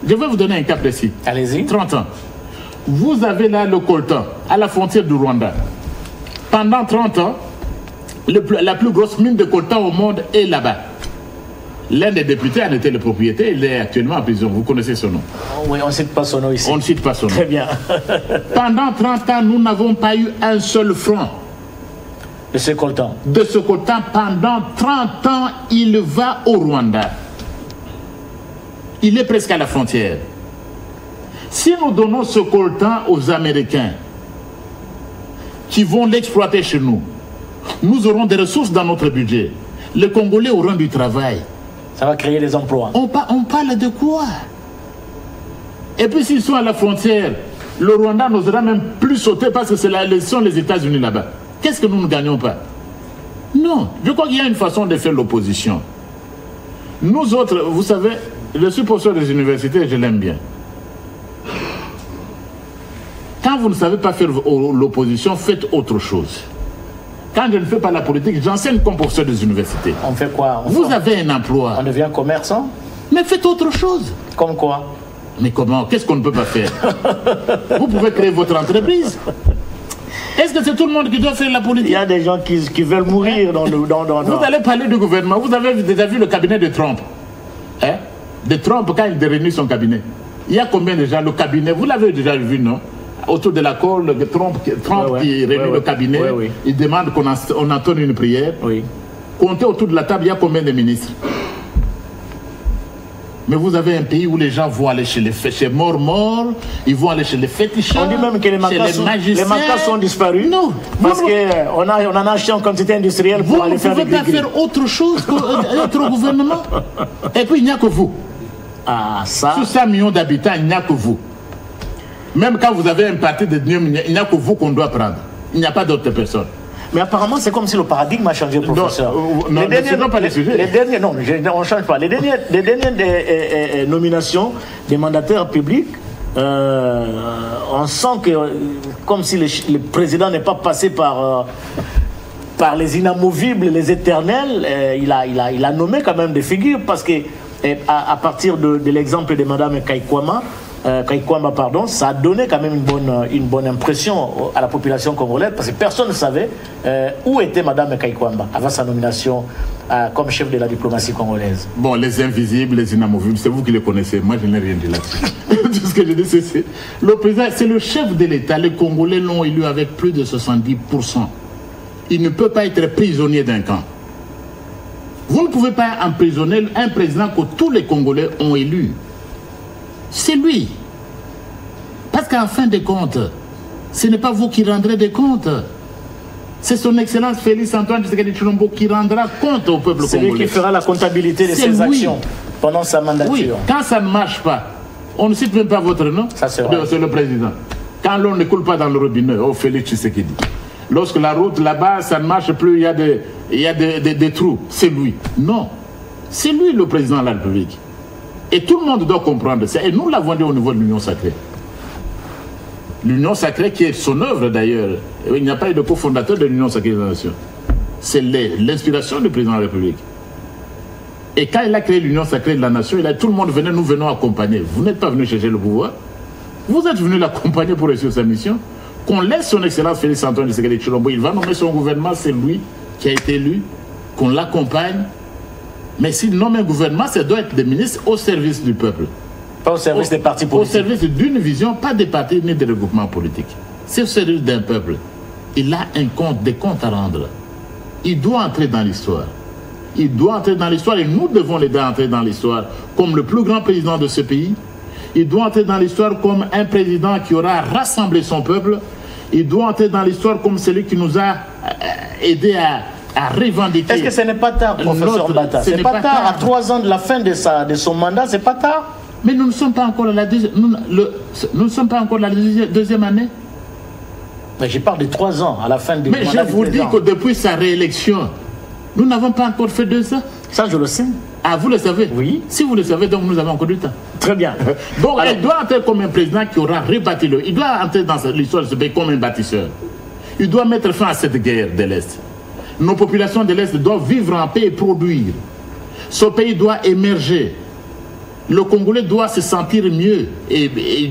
Je vais vous donner un cas précis. Allez-y. 30 ans. Vous avez là le coltan, à la frontière du Rwanda. Pendant 30 ans, la plus grosse mine de coltan au monde est là-bas. L'un des députés en était le propriétaire, il est actuellement en prison. Vous connaissez son nom? Oui, on ne cite pas son nom ici. On ne cite pas son nom. Très bien. Pendant 30 ans, nous n'avons pas eu un seul franc. De ce coltan. De ce coltan, pendant 30 ans, il va au Rwanda. Il est presque à la frontière. Si nous donnons ce coltan aux Américains, qui vont l'exploiter chez nous, nous aurons des ressources dans notre budget. Les Congolais auront du travail. Ça va créer des emplois. On parle de quoi? Et puis s'ils sont à la frontière, le Rwanda n'osera même plus sauter parce que ce sont les États-Unis là-bas. Qu'est-ce que nous ne gagnons pas? Non, je crois qu'il y a une façon de faire l'opposition. Nous autres, vous savez, je suis professeur des universités, je l'aime bien. Quand vous ne savez pas faire l'opposition, faites autre chose. Quand je ne fais pas la politique, j'enseigne comme professeur des universités. On fait quoi? Vous avez un emploi. On devient commerçant? Mais faites autre chose. Comme quoi? Mais comment? Qu'est-ce qu'on ne peut pas faire? Vous pouvez créer votre entreprise. Est-ce que c'est tout le monde qui doit faire la politique? Il y a des gens qui veulent mourir dans le... Vous allez parler du gouvernement. Vous avez déjà vu le cabinet de Trump? Hein? De Trump, quand il réunit son cabinet. Il y a combien de gens? Le cabinet, vous l'avez déjà vu, non? Autour de la colle, Trump qui réunit le cabinet, il demande qu'on entonne une prière. Oui. Comptez autour de la table, il y a combien de ministres? Mais vous avez un pays où les gens vont aller chez morts, ils vont aller chez les fétichistes. On dit même que les mancas sont disparus. Non. Parce qu'on en a acheté en quantité industrielle pour aller faire des gris-gris. Vous ne pouvez pas faire autre chose que notre gouvernement. Et puis il n'y a que vous. Ah, ça. Sur 5 millions d'habitants, il n'y a que vous. Même quand vous avez un parti de il n'y a que vous qu'on doit prendre. Il n'y a pas d'autres personnes. Mais apparemment, c'est comme si le paradigme a changé, professeur. Non, ce ne pas les sujets. On ne change pas. Les dernières nominations des mandataires publics, on sent que, comme si le président n'est pas passé par les inamovibles, les éternels, il a nommé quand même des figures, parce que à partir de l'exemple de Mme Kaikwamba, ça a donné quand même une bonne impression à la population congolaise, parce que personne ne savait où était Mme Kaikwamba avant sa nomination comme chef de la diplomatie congolaise. Bon, les invisibles, les inamovibles, c'est vous qui les connaissez. Moi, je n'ai rien dit là-dessus. Tout ce que je dis, c'est le président, c'est le chef de l'État. Les Congolais l'ont élu avec plus de 70%. Il ne peut pas être prisonnier d'un camp. Vous ne pouvez pas emprisonner un président que tous les Congolais ont élu. C'est lui. Parce qu'en fin de compte, ce n'est pas vous qui rendrez des comptes. C'est son Excellence Félix Antoine Tshisekedi Tshilombo qui rendra compte au peuple congolais. C'est lui qui fera la comptabilité de ses actions pendant sa mandature. Oui, quand ça ne marche pas, on ne cite même pas votre nom. Ça, c'est vrai. C'est le président. Quand l'eau ne coule pas dans le robinet, oh Félix Tshisekedi. Lorsque la route là-bas, ça ne marche plus, il y a des trous. C'est lui. Non. C'est lui le président de la République. Et tout le monde doit comprendre ça. Et nous l'avons dit au niveau de l'Union sacrée. L'Union sacrée qui est son œuvre d'ailleurs. Il n'y a pas eu de cofondateur de l'Union sacrée de la nation. C'est l'inspiration du président de la République. Et quand il a créé l'Union sacrée de la nation, il a dit tout le monde venait, nous venons accompagner. Vous n'êtes pas venu chercher le pouvoir. Vous êtes venu l'accompagner pour réussir sa mission. Qu'on laisse son Excellence Félix Antoine Tshisekedi Tshilombo, il va nommer son gouvernement, c'est lui qui a été élu, qu'on l'accompagne. Mais s'il nomme un gouvernement, ça doit être des ministres au service du peuple. Pas au service des partis politiques. Au service d'une vision, pas des partis ni des regroupements politiques. C'est au service d'un peuple. Il a des comptes à rendre. Il doit entrer dans l'histoire. Il doit entrer dans l'histoire et nous devons l'aider à entrer dans l'histoire comme le plus grand président de ce pays. Il doit entrer dans l'histoire comme un président qui aura rassemblé son peuple. Il doit entrer dans l'histoire comme celui qui nous a aidé à revendiquer. Est-ce que ce n'est pas tard, professeur Mbata? Ce n'est pas tard, à 3 ans de la fin de son mandat, c'est pas tard. Mais nous ne sommes pas encore à la deuxième année. Mais je parle de 3 ans, à la fin du mandat. Mais je vous dis que depuis sa réélection, nous n'avons pas encore fait 2 ans. Ça, je le sais. Ah, vous le savez? Oui. Si vous le savez, donc nous avons encore du temps. Très bien. Donc, il doit entrer comme un président qui aura rebâti il doit entrer dans l'histoire de ce pays comme un bâtisseur. Il doit mettre fin à cette guerre de l'Est. Nos populations de l'Est doivent vivre en paix et produire. Ce pays doit émerger. le Congolais doit se sentir mieux et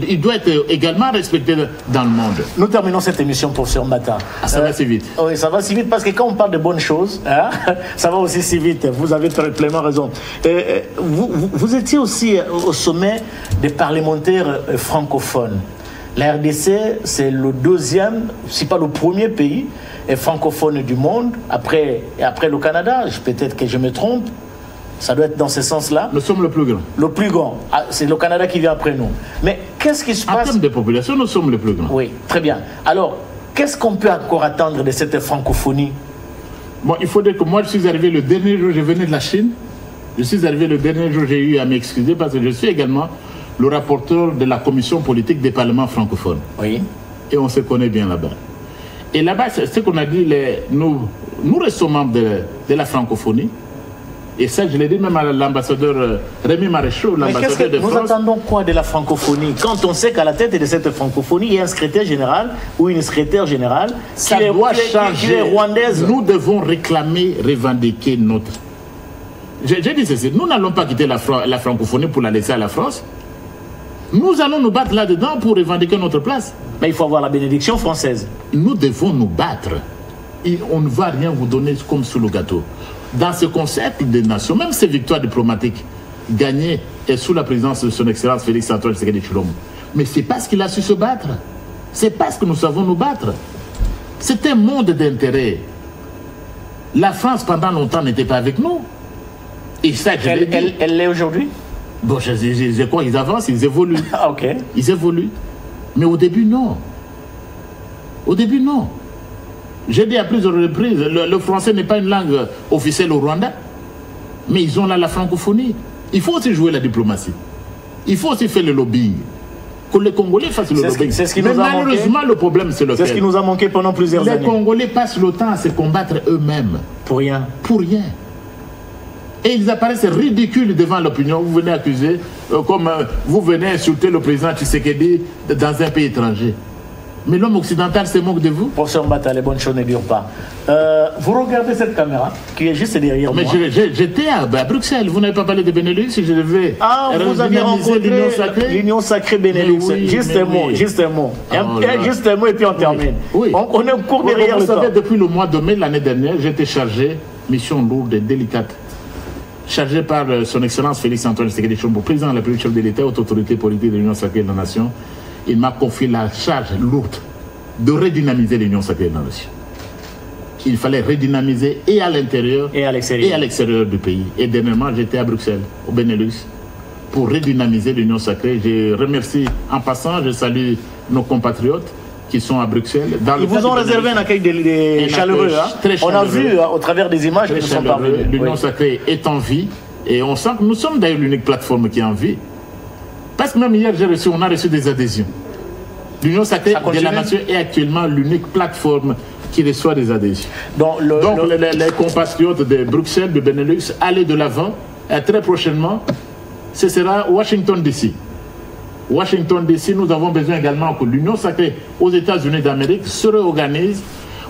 il doit être également respecté dans le monde. Nous terminons cette émission, professeur Mbata. Ça va si vite. Oui, ça va si vite parce que quand on parle de bonnes choses, hein, ça va aussi si vite. Vous avez pleinement raison. Vous étiez aussi au sommet des parlementaires francophones. La RDC, c'est le deuxième, si pas le premier pays francophone du monde, après le Canada. Peut-être que je me trompe. Ça doit être dans ce sens-là. Nous sommes le plus grand. Le plus grand. C'est le Canada qui vient après nous. Mais qu'est-ce qui se passe? En termes de population, nous sommes le plus grand. Oui, très bien. Alors, qu'est-ce qu'on peut encore attendre de cette francophonie? Bon, il faut dire que moi, je suis arrivé le dernier jour, je venais de la Chine. Je suis arrivé le dernier jour, j'ai eu à m'excuser parce que je suis également le rapporteur de la commission politique des parlements francophones. Oui. Et on se connaît bien là-bas. Et là-bas, c'est ce qu'on a dit, nous restons membres de la francophonie. Et ça, je l'ai dit même à l'ambassadeur Rémi Maréchaux, l'ambassadeur de France. Nous attendons quoi de la francophonie? Quand on sait qu'à la tête de cette francophonie, il y a un secrétaire général ou une secrétaire générale qui est rwandaise. Nous devons réclamer, revendiquer notre... J'ai dit ceci, nous n'allons pas quitter la francophonie pour la laisser à la France. Nous allons nous battre là-dedans pour revendiquer notre place. Mais il faut avoir la bénédiction française. Nous devons nous battre. Et on ne va rien vous donner comme sous le gâteau. Dans ce concept des nations, même ces victoires diplomatiques gagnées sous la présidence de son Excellence Félix-Antoine Tshisekedi Tshilombo, mais c'est parce qu'il a su se battre. C'est parce que nous savons nous battre. C'est un monde d'intérêt. La France, pendant longtemps, n'était pas avec nous. Et ça, elle l'est aujourd'hui? Bon, je crois qu'ils avancent, ils évoluent. Ah, ok. Ils évoluent. Mais au début, non. Au début, non. J'ai dit à plusieurs reprises, le français n'est pas une langue officielle au Rwanda, mais ils ont là la francophonie. Il faut aussi jouer la diplomatie. Il faut aussi faire le lobbying. Que les Congolais fassent le lobbying. Mais malheureusement, le problème, c'est lequel? C'est ce qui nous a manqué pendant plusieurs années. Les Congolais passent le temps à se combattre eux-mêmes. Pour rien. Pour rien. Et ils apparaissent ridicules devant l'opinion. Vous venez accuser, comme vous venez insulter le président Tshisekedi dans un pays étranger. Mais l'homme occidental se moque de vous. Professeur Mbata, les bonnes choses ne durent pas. Vous regardez cette caméra qui est juste derrière moi. Mais j'étais à Bruxelles. Vous n'avez pas parlé de Benelux? Je devais. Ah, vous avez rencontré l'Union Sacrée Benelux. Oui, juste un mot, juste un mot. Juste un mot et puis on termine. Oui. On est au cours derrière le temps. Vous savez, depuis le mois de mai l'année dernière, j'étais chargé, mission lourde et délicate, chargé par son Excellence Félix-Antoine Tshisekedi Tshilombo, président de la République, chef de l'État, haute autorité politique de l'Union Sacrée de la Nation. Il m'a confié la charge lourde de redynamiser l'Union Sacrée de la Nation. Il fallait redynamiser et à l'intérieur et à l'extérieur du pays. Et dernièrement, j'étais à Bruxelles, au Benelux, pour redynamiser l'Union Sacrée. Je remercie, en passant, je salue nos compatriotes qui sont à Bruxelles. Ils vous ont réservé un accueil chaleureux. Très chaleureux. On a vu à travers des images qui nous sont parvenues. L'Union Sacrée est en vie et on sent que nous sommes d'ailleurs l'unique plateforme qui est en vie. Parce que même hier, on a reçu des adhésions. L'Union Sacrée de la Nation est actuellement l'unique plateforme qui reçoit des adhésions. Donc les compatriotes de Bruxelles, de Benelux, allez de l'avant. Très prochainement, ce sera Washington DC. Washington DC, nous avons besoin également que l'Union Sacrée aux États-Unis d'Amérique se réorganise.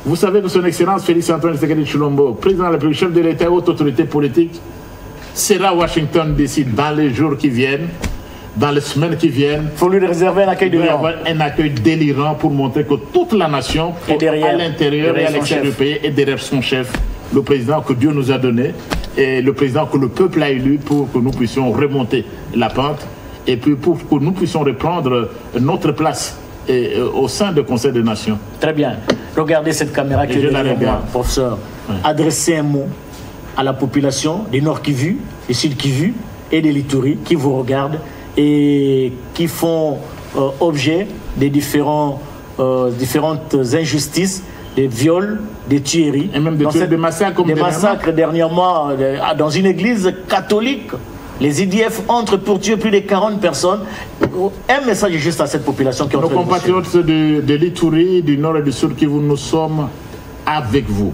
Vous savez que son Excellence Félix-Antoine Tshisekedi Tshilombo, président de la République, chef de l'État, haute autorité politique, sera Washington DC dans les jours qui viennent. Dans les semaines qui viennent, il faut lui réserver un accueil délirant. Un accueil délirant pour montrer que toute la nation, à l'intérieur et à l'extérieur du pays, est derrière son chef, le président que Dieu nous a donné, et le président que le peuple a élu pour que nous puissions remonter la pente, et puis pour que nous puissions reprendre notre place au sein du Conseil des Nations. Très bien. Regardez cette caméra qui est derrière moi, professeur. Ouais. Adressez un mot à la population des Nord Kivu, des Sud Kivu et des Lituri qui vous regardent et qui font objet des différentes injustices, des viols, des tueries. Et même des massacres dernièrement dans une église catholique. Les IDF entrent pour tuer plus de 40 personnes. Un message juste à cette population qui est en train de... Nos compatriotes de l'Ituri, du Nord et du Sud Kivu, nous sommes avec vous.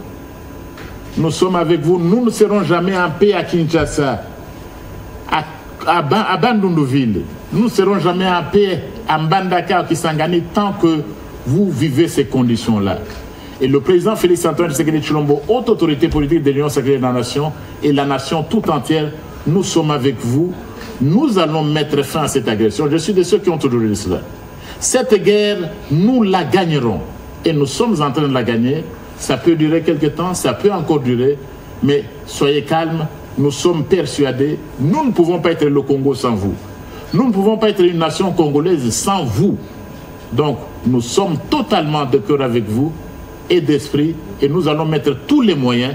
Nous sommes avec vous. Nous ne serons jamais en paix à Kinshasa, à Bandundu-Ville. Nous ne serons jamais en paix à Mbandaka, Kisangani, tant que vous vivez ces conditions-là. Et le président Félix-Antoine Tshisekedi Tshilombo, haute autorité politique de l'Union Sacrée de la Nation, et la nation tout entière nous sommes avec vous, nous allons mettre fin à cette agression. Je suis de ceux qui ont toujours dit cela. Cette guerre, nous la gagnerons. Et nous sommes en train de la gagner. Ça peut durer quelque temps, ça peut encore durer, mais soyez calmes, nous sommes persuadés, nous ne pouvons pas être le Congo sans vous. Nous ne pouvons pas être une nation congolaise sans vous. Donc, nous sommes totalement de cœur avec vous et d'esprit, et nous allons mettre tous les moyens,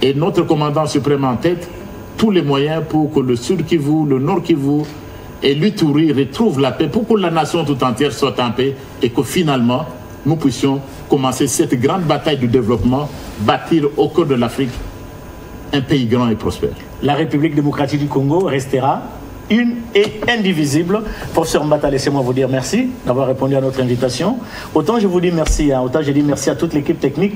et notre commandant suprême en tête, tous les moyens pour que le Sud Kivu, le Nord Kivu et l'Ituri retrouvent la paix, pour que la nation tout entière soit en paix, et que finalement, nous puissions commencer cette grande bataille du développement, bâtir au cœur de l'Afrique un pays grand et prospère. La République démocratique du Congo restera une et indivisible. Professeur Mbata, laissez-moi vous dire merci d'avoir répondu à notre invitation. Autant je vous dis merci, autant je dis merci à toute l'équipe technique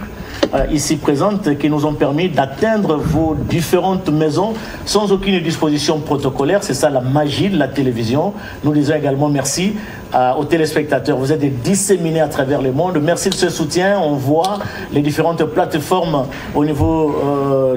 ici présente qui nous ont permis d'atteindre vos différentes maisons sans aucune disposition protocolaire. C'est ça la magie de la télévision. Nous disons également merci aux téléspectateurs. Vous êtes disséminés à travers le monde. Merci de ce soutien. On voit les différentes plateformes au niveau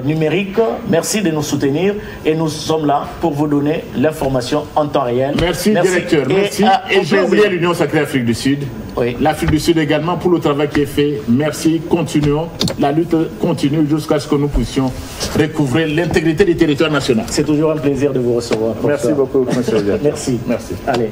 numérique. Merci de nous soutenir et nous sommes là pour vous donner l'information en temps réel. Merci, directeur. Merci. Et j'ai oublié l'Union Sacrée Afrique du Sud. Oui. L'Afrique du Sud également pour le travail qui est fait. Merci. Continuons. La lutte continue jusqu'à ce que nous puissions recouvrer l'intégrité du territoire national. C'est toujours un plaisir de vous recevoir. Merci beaucoup, monsieur. Merci. Merci. Allez.